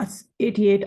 88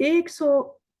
100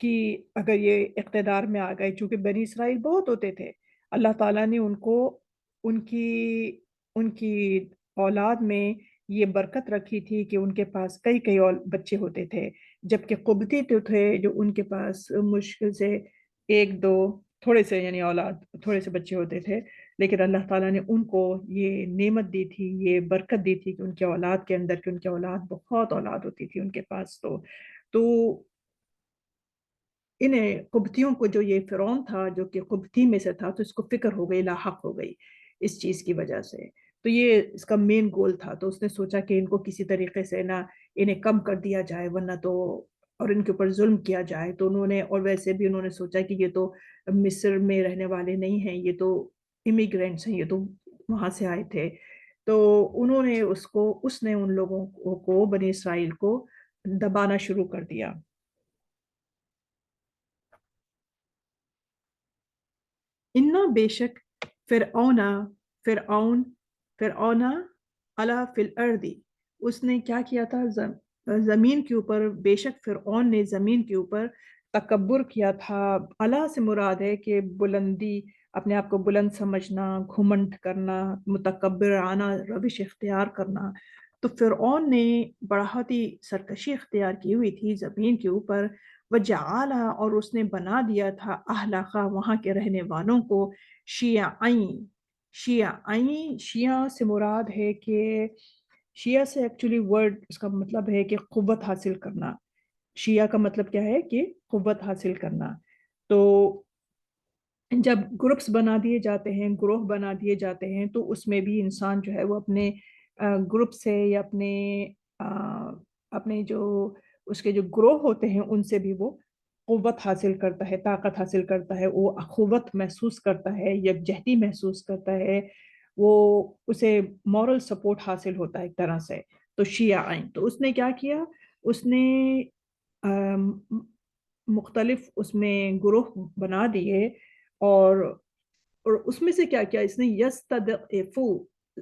کہ اگر یہ اقتدار میں آ گئے، چونکہ بنی اسرائیل بہت ہوتے تھے، اللہ تعالیٰ نے ان کو ان کی ان کی اولاد میں یہ برکت رکھی تھی کہ ان کے پاس کئی کئی اور بچے ہوتے تھے، جبکہ قبطی تو تھے جو ان کے پاس مشکل سے ایک دو تھوڑے سے یعنی اولاد تھوڑے سے بچے ہوتے تھے، لیکن اللہ تعالیٰ نے ان کو یہ نعمت دی تھی، یہ برکت دی تھی کہ ان کے اولاد کے اندر، کہ ان کے اولاد بہت اولاد ہوتی تھی ان کے پاس. تو انہیں قبطیوں کو، جو یہ فرعون تھا جو کہ قبطی میں سے تھا، تو اس کو فکر ہو گئی، لاحق ہو گئی اس چیز کی وجہ سے. تو یہ اس کا مین گول تھا. تو اس نے سوچا کہ ان کو کسی طریقے سے نہ انہیں کم کر دیا جائے، ورنہ تو اور ان کے اوپر ظلم کیا جائے. تو انہوں نے، اور ویسے بھی انہوں نے سوچا کہ یہ تو مصر میں رہنے والے نہیں ہیں، یہ تو امیگرینٹس ہیں، یہ تو وہاں سے آئے تھے. تو انہوں نے اس نے ان لوگوں کو بنی اسرائیل کو دبانا شروع کر دیا. انا بے شک فرعون علا فی الارض، اس نے کیا کیا تھا زمین کے اوپر. بے شک فرعون نے زمین کے اوپر تکبر کیا تھا. علا سے مراد ہے کہ بلندی، اپنے آپ کو بلند سمجھنا، گھمنڈ کرنا، متکبرانہ روش اختیار کرنا. تو فرعون نے بڑا ہی سرکشی اختیار کی ہوئی تھی زمین کے اوپر. وجعل، اور اس نے بنا دیا تھا اہلہا، وہاں کے رہنے والوں کو، شیعین. شیعہ سے مراد ہے کہ شیعہ سے ایکچولی ورڈ اس کا مطلب ہے کہ قوت حاصل کرنا. شیعہ کا مطلب کیا ہے کہ قوت حاصل کرنا. تو جب گروپس بنا دیے جاتے ہیں، گروہ بنا دیے جاتے ہیں، تو اس میں بھی انسان جو ہے وہ اپنے گروپ سے یا اپنے جو اس کے جو گروہ ہوتے ہیں ان سے بھی وہ قوت حاصل کرتا ہے، طاقت حاصل کرتا ہے، وہ اخوت محسوس کرتا ہے، یکجہتی محسوس کرتا ہے، وہ اسے مورل سپورٹ حاصل ہوتا ہے ایک طرح سے. تو شیعہ تو اس نے کیا کیا، اس نے مختلف اس میں گروہ بنا دیے. اور اس میں سے کیا کیا اس نے، یستضعفو،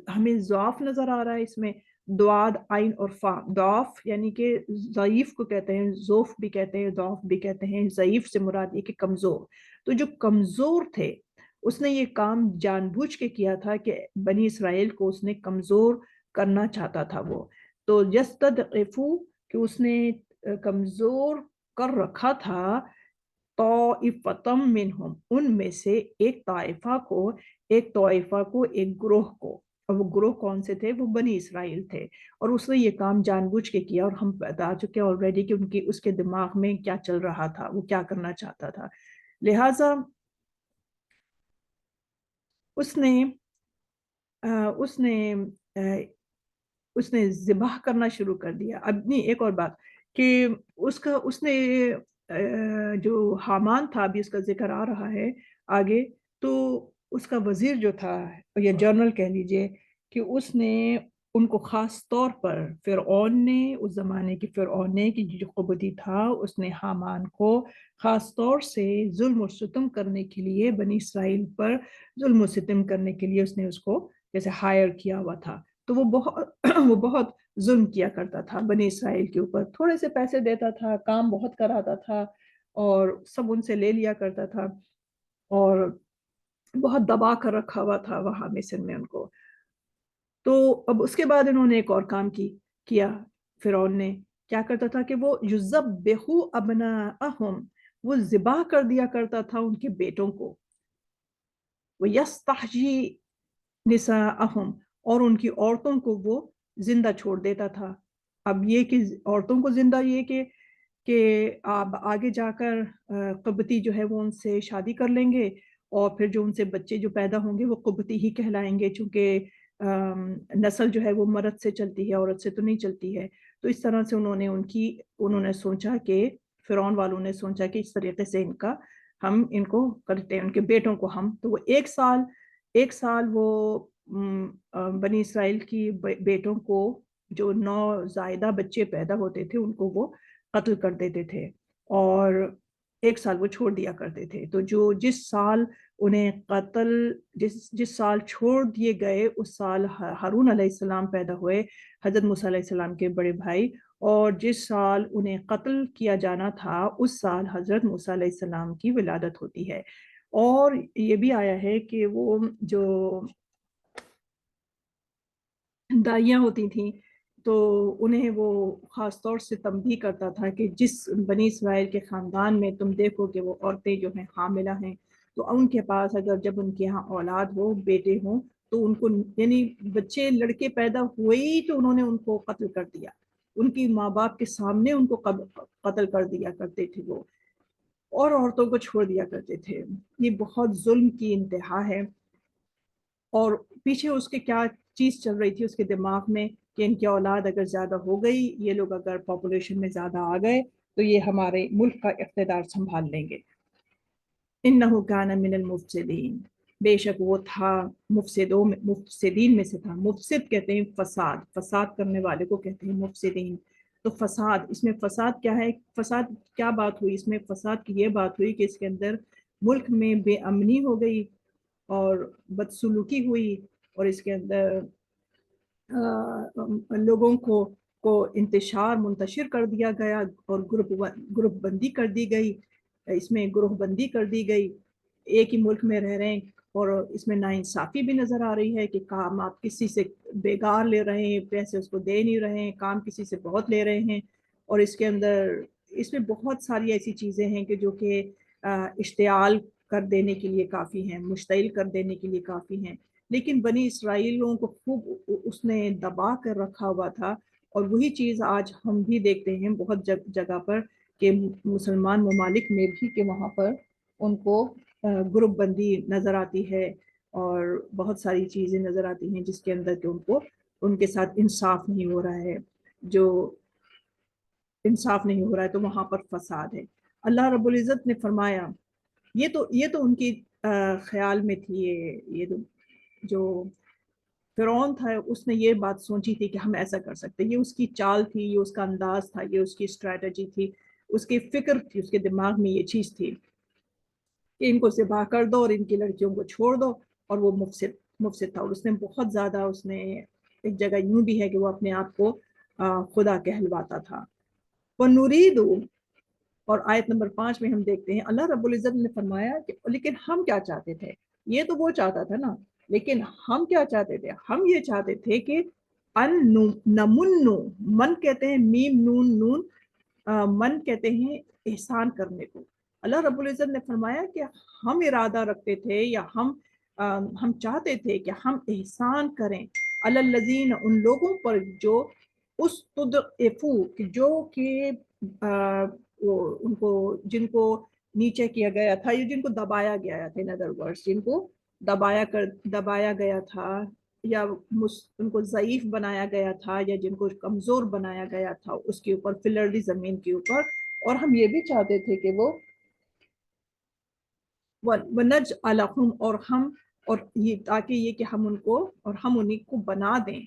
ہمیں ضعف نظر آ رہا ہے اس میں، دواد عین اور فا. ضعف یعنی کہ ضعیف کو کہتے ہیں، ضعف بھی کہتے ہیں، ضعف بھی کہتے ہیں. ضعیف سے مراد یہ کہ کمزور. تو جو کمزور تھے اس نے یہ کام جان بوجھ کے کیا تھا کہ بنی اسرائیل کو اس نے کمزور کرنا چاہتا تھا وہ. تو یستضعفو کہ اس نے کمزور کر رکھا تھا طائفتم منہم، ان میں سے ایک طائفہ کو، ایک گروہ کو. اور وہ گروہ کون سے تھے؟ وہ بنی اسرائیل تھے. اور اس نے یہ کام جان بوجھ کے کیا، اور ہم بتا چکے آلریڈی کہ اس کے دماغ میں کیا چل رہا تھا، وہ کیا کرنا چاہتا تھا. لہٰذا اس نے اس نے اس نے ذبح کرنا شروع کر دیا. اب نہیں، ایک اور بات کہ اس نے جو حامان تھا، ابھی اس کا ذکر آ رہا ہے آگے، تو اس کا وزیر جو تھا یا جنرل کہہ لیجئے، کہ اس نے ان کو خاص طور پر فرعون نے، اس زمانے کی فرعون نے کہ جو قبطی تھا، اس نے حامان کو خاص طور سے ظلم و ستم کرنے کے لیے، بنی اسرائیل پر ظلم و ستم کرنے کے لیے اس نے اس کو جیسے ہائر کیا ہوا تھا. تو وہ بہت ظلم کیا کرتا تھا بنی اسرائیل کے اوپر. تھوڑے سے پیسے دیتا تھا، کام بہت کراتا تھا، اور سب ان سے لے لیا کرتا تھا، اور بہت دبا کر رکھا ہوا تھا وہاں مصر میں ان کو. تو اب اس کے بعد انہوں نے ایک اور کام کیا. فرعون نے کیا کرتا تھا کہ وہ یذبحوا ابناءہم، وہ ذبح کر دیا کرتا تھا ان کے بیٹوں کو. وہ یستحیی نساءہم، اور ان کی عورتوں کو وہ زندہ چھوڑ دیتا تھا. اب یہ کہ عورتوں کو زندہ، یہ کہ آپ آگے جا کر قبطی جو ہے وہ ان سے شادی کر لیں گے، اور پھر جو ان سے بچے جو پیدا ہوں گے وہ قبطی ہی کہلائیں گے، چونکہ نسل جو ہے وہ مرد سے چلتی ہے، عورت سے تو نہیں چلتی ہے. تو اس طرح سے انہوں نے سوچا کہ فرعون والوں نے سوچا کہ اس طریقے سے ہم ان کو کرتے ہیں، ان کے بیٹوں کو ہم. تو وہ ایک سال وہ بنی اسرائیل کی بیٹوں کو، جو نوزائیدہ بچے پیدا ہوتے تھے، ان کو وہ قتل کر دیتے تھے، اور ایک سال وہ چھوڑ دیا کرتے تھے. تو جس سال انہیں جس سال چھوڑ دیے گئے، اس سال ہارون علیہ السلام پیدا ہوئے، حضرت موسیٰ علیہ السلام کے بڑے بھائی. اور جس سال انہیں قتل کیا جانا تھا اس سال حضرت موسیٰ علیہ السلام کی ولادت ہوتی ہے۔ اور یہ بھی آیا ہے کہ وہ جو دائیاں ہوتی تھیں تو انہیں وہ خاص طور سے تنبیہ کرتا تھا کہ جس بنی اسرائیل کے خاندان میں تم دیکھو کہ وہ عورتیں جو ہیں حاملہ ہیں تو ان کے پاس اگر جب ان کے یہاں اولاد ہو، بیٹے ہوں، تو ان کو یعنی بچے لڑکے پیدا ہوئے ہی تو انہوں نے ان کو قتل کر دیا، ان کی ماں باپ کے سامنے ان کو قتل کر دیا کرتے تھے وہ، اور عورتوں کو چھوڑ دیا کرتے تھے۔ یہ بہت ظلم کی انتہا ہے۔ اور پیچھے اس کے کیا چیز چل رہی تھی اس کے دماغ میں کہ ان کی اولاد اگر زیادہ ہو گئی، یہ لوگ اگر پاپولیشن میں زیادہ آ گئے تو یہ ہمارے ملک کا اقتدار سنبھال لیں گے۔ انہو کان من المفسدین، بے شک وہ تھا مفسدین میں سے تھا۔ مفسد کہتے ہیں فساد کرنے والے کو کہتے ہیں مفسدین۔ تو فساد، اس میں فساد کیا ہے؟ فساد کیا بات ہوئی اس میں؟ فساد کی یہ بات ہوئی کہ اس کے اندر ملک میں بے امنی ہو گئی اور بدسلوکی ہوئی، اور اس کے اندر لوگوں کو منتشر کر دیا گیا، اور گروپ بندی کر دی گئی۔ اس میں گروہ بندی کر دی گئی، ایک ہی ملک میں رہ رہے ہیں، اور اس میں ناانصافی بھی نظر آ رہی ہے کہ کام آپ کسی سے بیگار لے رہے ہیں، پیسے اس کو دے نہیں رہے ہیں، کام کسی سے بہت لے رہے ہیں، اور اس کے اندر اس میں بہت ساری ایسی چیزیں ہیں کہ جو کہ اشتعال کر دینے کے لیے کافی ہیں، مشتعل کر دینے کے لیے کافی ہیں۔ لیکن بنی اسرائیلوں کو خوب اس نے دبا کر رکھا ہوا تھا، اور وہی چیز آج ہم بھی دیکھتے ہیں بہت جگہ پر کہ مسلمان ممالک میں بھی کہ وہاں پر ان کو گروپ بندی نظر آتی ہے، اور بہت ساری چیزیں نظر آتی ہیں جس کے اندر کہ ان کے ساتھ انصاف نہیں ہو رہا ہے، جو انصاف نہیں ہو رہا ہے تو وہاں پر فساد ہے۔ اللہ رب العزت نے فرمایا، یہ تو ان کی خیال میں تھی، یہ جو فرعون تھا اس نے یہ بات سوچی تھی کہ ہم ایسا کر سکتے، یہ اس کی چال تھی، یہ اس کا انداز تھا، یہ اس کی اسٹریٹجی تھی، اس کی فکر تھی، اس کے دماغ میں یہ چیز تھی کہ ان کو ذبح کر دو اور ان کی لڑکیوں کو چھوڑ دو، اور وہ مفسد تھا، اور اس نے بہت زیادہ، اس نے ایک جگہ یوں بھی ہے کہ وہ اپنے آپ کو خدا کہلواتا تھا۔ وَنُرِيدُ، اور آیت نمبر 5 میں ہم دیکھتے ہیں اللہ رب العزت نے فرمایا کہ لیکن ہم کیا چاہتے تھے؟ یہ تو وہ چاہتا تھا نا، لیکن ہم کیا چاہتے تھے؟ ہم یہ چاہتے تھے کہ نمنو، من کہتے ہیں میم نون نون، من کہتے ہیں احسان کرنے کو۔ اللہ رب العزت نے فرمایا کہ ہم ارادہ رکھتے تھے، یا ہم چاہتے تھے کہ ہم احسان کریں علی الذین، ان لوگوں پر جو استضعفوا، جو کہ ان کو جن کو نیچے کیا گیا تھا، یا جن کو دبایا گیا تھا، in other words جن کو دبایا گیا تھا، یا ان کو ضعیف بنایا گیا تھا، یا جن کو کمزور بنایا گیا تھا اس کے اوپر، فی الارض زمین کے اوپر۔ اور ہم یہ بھی چاہتے تھے کہ وہ وَنَجْعَلَهُمْ، اور یہ تاکہ یہ کہ ہم ان کو اور ہم انہیں کو بنا دیں۔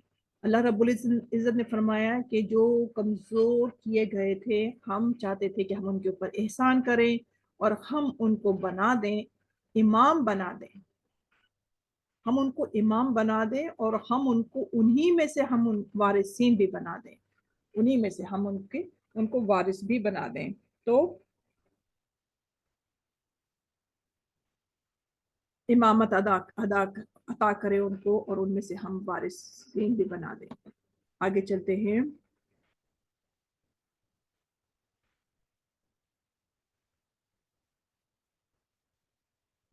اللہ رب العزت نے فرمایا کہ جو کمزور کیے گئے تھے ہم چاہتے تھے کہ ہم ان کے اوپر احسان کریں اور ہم ان کو بنا دیں، امام بنا دیں، ہم ان کو امام بنا دیں، اور ہم ان کو انہی میں سے ہم وارثین بھی بنا دیں، انہی میں سے ہم ان کو وارث بھی بنا دیں۔ تو امامت عطا کرے ان کو، اور ان میں سے ہم وارثین بھی بنا دیں۔ آگے چلتے ہیں۔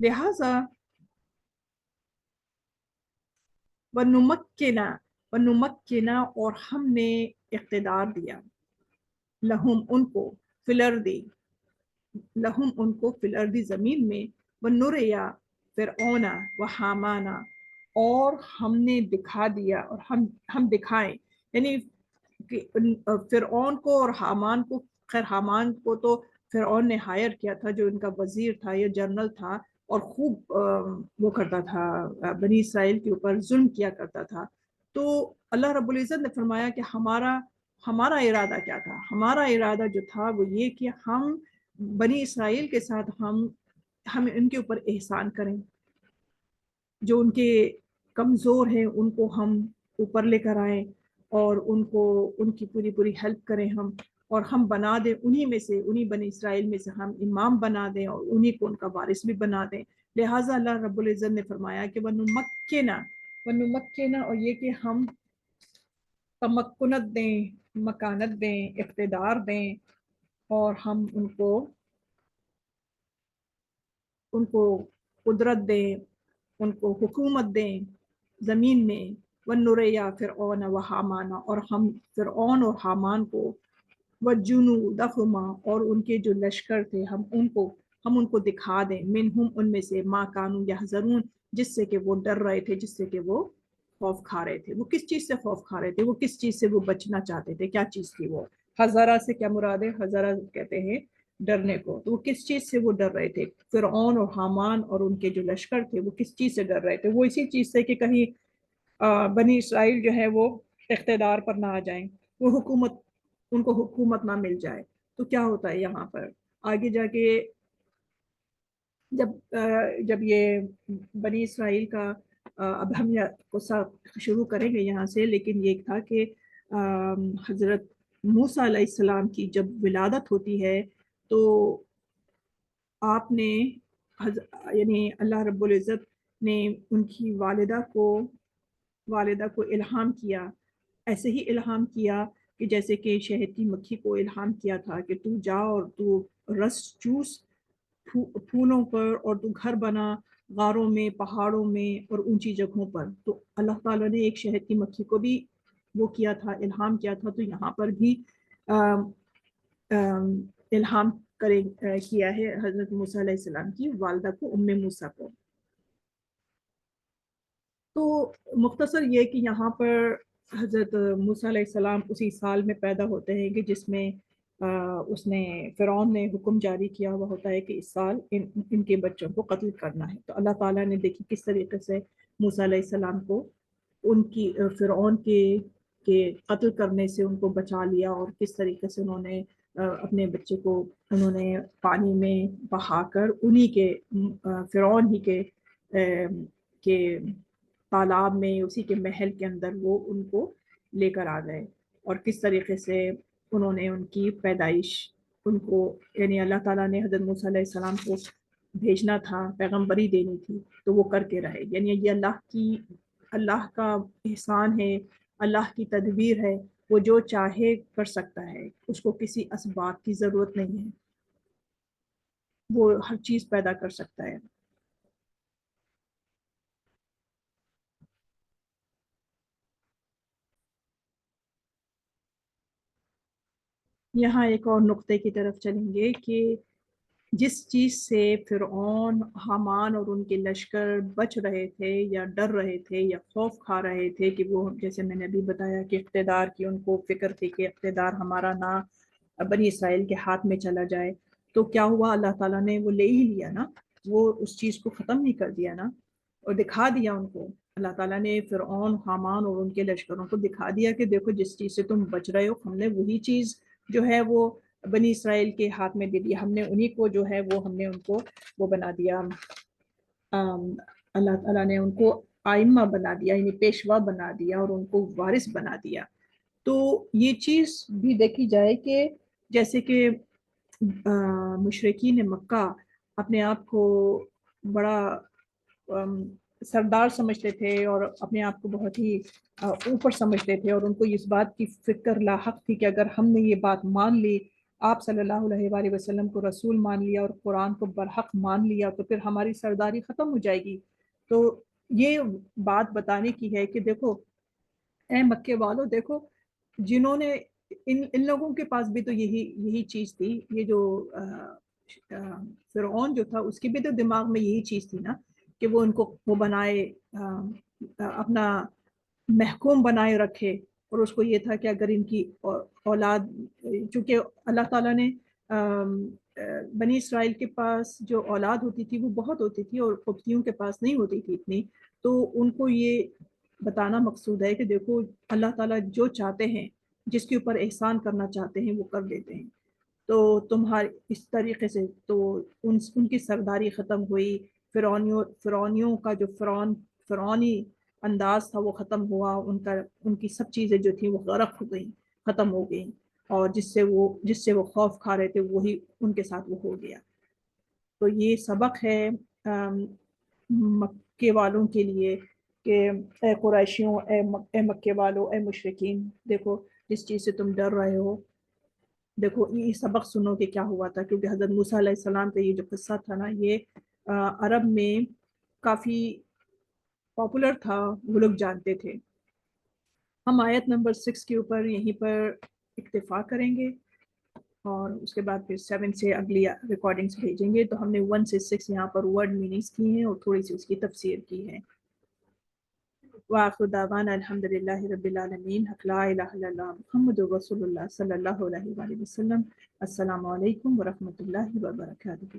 لہٰذا ونمکنا، اور ہم نے اقتدار دیا، لہم ان کو، فی الارض، لہم ان کو، فی الارض زمین میں، ونریا فرعون و حامان، اور ہم نے دکھا دیا، اور ہم دکھائیں، یعنی کہ فرعون کو اور حامان کو، خیر حامان کو تو فرعون نے ہائر کیا تھا جو ان کا وزیر تھا یا جنرل تھا، اور خوب وہ کرتا تھا، بنی اسرائیل کے اوپر ظلم کیا کرتا تھا۔ تو اللہ رب العزت نے فرمایا کہ ہمارا ارادہ کیا تھا؟ ہمارا ارادہ جو تھا وہ یہ کہ ہم بنی اسرائیل کے ساتھ ہم ان کے اوپر احسان کریں، جو ان کے کمزور ہیں ان کو ہم اوپر لے کر آئیں، اور ان کو ان کی پوری پوری ہیلپ کریں ہم، اور ہم بنا دیں انہی میں سے، انہی بنی اسرائیل میں سے ہم امام بنا دیں اور انہی کو ان کا وارث بھی بنا دیں۔ لہٰذا اللہ رب العزت نے فرمایا کہ ونمکنا، اور یہ کہ ہم تمکنت دیں، مکانت دیں، اقتدار دیں، اور ہم ان کو قدرت دیں، ان کو حکومت دیں زمین میں، ونریا فرعون و حامان، اور ہم فرعون اور حامان کو، وجنودہما، اور ان کے جو لشکر تھے ہم ان کو دکھا دیں، منہم ان میں سے، ما کانوا یحذرون، جس سے کہ وہ ڈر رہے تھے، جس سے کہ وہ خوف کھا رہے تھے۔ وہ کس چیز سے خوف کھا رہے تھے؟ وہ کس چیز سے وہ بچنا چاہتے تھے؟ کیا چیز تھی وہ؟ حذرہ سے کیا مراد ہے؟ حذرہ کہتے ہیں ڈرنے کو۔ تو وہ کس چیز سے وہ ڈر رہے تھے؟ فرعون اور حامان اور ان کے جو لشکر تھے وہ کس چیز سے ڈر رہے تھے؟ وہ اسی چیز سے کہ کہیں بنی اسرائیل جو ہے وہ اقتدار پر نہ آ جائیں، وہ ان کو حکومت نہ مل جائے۔ تو کیا ہوتا ہے یہاں پر آگے جا کے، جب یہ بنی اسرائیل کا، اب ہم شروع کریں گے یہاں سے، لیکن یہ تھا کہ حضرت موسیٰ علیہ السلام کی جب ولادت ہوتی ہے تو آپ نے یعنی اللہ رب العزت نے ان کی والدہ کو الہام کیا، ایسے ہی الہام کیا کہ جیسے کہ شہد کی مکھی کو الہام کیا تھا کہ تو جا اور تو رس چوس پھولوں پر، اور تو گھر بنا غاروں میں، پہاڑوں میں اور اونچی جگہوں پر۔ تو اللہ تعالیٰ نے ایک شہد کی مکھی کو بھی وہ کیا تھا، الہام کیا تھا۔ تو یہاں پر بھی الہام کیا ہے حضرت موسیٰ علیہ السلام کی والدہ کو، ام موسیٰ کو۔ تو مختصر یہ کہ یہاں پر حضرت موسیٰ علیہ السلام اسی سال میں پیدا ہوتے ہیں کہ جس میں فرعون نے حکم جاری کیا ہوا ہوتا ہے کہ اس سال ان کے بچوں کو قتل کرنا ہے۔ تو اللہ تعالیٰ نے دیکھی کس طریقے سے موسیٰ علیہ السلام کو ان کی فرعون کے قتل کرنے سے ان کو بچا لیا، اور کس طریقے سے انہوں نے اپنے بچے کو انہوں نے پانی میں بہا کر انہی کے فرعون ہی کے تالاب میں، اسی کے محل کے اندر وہ ان کو لے کر آ گئے، اور کس طریقے سے انہوں نے ان کی پیدائش ان کو، یعنی اللہ تعالیٰ نے حضرت موسیٰ علیہ السلام کو بھیجنا تھا، پیغمبری دینی تھی، تو وہ کر کے رہے۔ یعنی یہ اللہ کا احسان ہے، اللہ کی تدبیر ہے، وہ جو چاہے کر سکتا ہے، اس کو کسی اسباب کی ضرورت نہیں ہے، وہ ہر چیز پیدا کر سکتا ہے۔ یہاں ایک اور نقطے کی طرف چلیں گے کہ جس چیز سے فرعون، حامان اور ان کے لشکر بچ رہے تھے یا ڈر رہے تھے یا خوف کھا رہے تھے کہ وہ، جیسے میں نے ابھی بتایا کہ اقتدار کی ان کو فکر تھی کہ اقتدار ہمارا نہ بنی اسرائیل کے ہاتھ میں چلا جائے، تو کیا ہوا؟ اللہ تعالیٰ نے وہ لے ہی لیا نا، وہ اس چیز کو ختم نہیں کر دیا نا، اور دکھا دیا ان کو۔ اللہ تعالیٰ نے فرعون، حامان اور ان کے لشکروں کو دکھا دیا کہ دیکھو جس چیز سے تم بچ رہے ہو، ہم نے وہی چیز جو ہے وہ بنی اسرائیل کے ہاتھ میں دے دیا، ہم نے انہی کو جو ہے وہ ہم نے ان کو وہ بنا دیا، اللہ تعالیٰ نے ان کو آئمہ بنا دیا، یعنی پیشوا بنا دیا، اور ان کو وارث بنا دیا۔ تو یہ چیز بھی دیکھی جائے کہ جیسے کہ مشرکین مکہ اپنے آپ کو بڑا سردار سمجھتے تھے، اور اپنے آپ کو بہت ہی اوپر سمجھتے تھے، اور ان کو اس بات کی فکر لاحق تھی کہ اگر ہم نے یہ بات مان لی، آپ صلی اللہ علیہ وآلہ وسلم کو رسول مان لیا اور قرآن کو برحق مان لیا، تو پھر ہماری سرداری ختم ہو جائے گی۔ تو یہ بات بتانے کی ہے کہ دیکھو اے مکے والو، دیکھو جنہوں نے ان لوگوں کے پاس بھی تو یہی چیز تھی، یہ جو فرعون جو تھا اس کے بھی تو دماغ میں یہی چیز تھی نا کہ وہ ان کو وہ بنائے، اپنا محکوم بنائے رکھے، اور اس کو یہ تھا کہ اگر ان کی اولاد، چونکہ اللہ تعالیٰ نے بنی اسرائیل کے پاس جو اولاد ہوتی تھی وہ بہت ہوتی تھی، اور قبطیوں کے پاس نہیں ہوتی تھی اتنی، تو ان کو یہ بتانا مقصود ہے کہ دیکھو اللہ تعالیٰ جو چاہتے ہیں، جس کے اوپر احسان کرنا چاہتے ہیں وہ کر دیتے ہیں۔ تو تمہارے اس طریقے سے تو ان کی سرداری ختم ہوئی، فرعونیوں کا جو فرعونی انداز تھا وہ ختم ہوا، ان کی سب چیزیں جو تھیں وہ غرق ہو گئیں، ختم ہو گئیں، اور جس سے وہ خوف کھا رہے تھے وہی ان کے ساتھ وہ ہو گیا۔ تو یہ سبق ہے مکے والوں کے لیے کہ اے قریشیوں، اے مکے والوں، اے مشرکین، دیکھو جس چیز سے تم ڈر رہے ہو، دیکھو یہ سبق سنو کہ کیا ہوا تھا۔ کیونکہ حضرت موسیٰ علیہ السلام کا یہ جو قصہ تھا نا، یہ عرب میں کافی پاپولر تھا، وہ لوگ جانتے تھے۔ ہم آیت نمبر 6 کے اوپر یہیں پر اکتفا کریں گے، اور اس کے بعد پھر 7 سے اگلی ریکارڈنگز بھیجیں گے۔ تو ہم نے 1 سے 6 یہاں پر ورڈ میننگز کی ہیں اور تھوڑی سی اس کی تفسیر کی ہے۔ وآخر دعوانا الحمدللہ رب العالمین، حق لا الہ الا اللہ محمد رسول اللہ صلی اللہ علیہ وآلہ وسلم۔ السلام علیکم ورحمۃ اللہ وبرکاتہ۔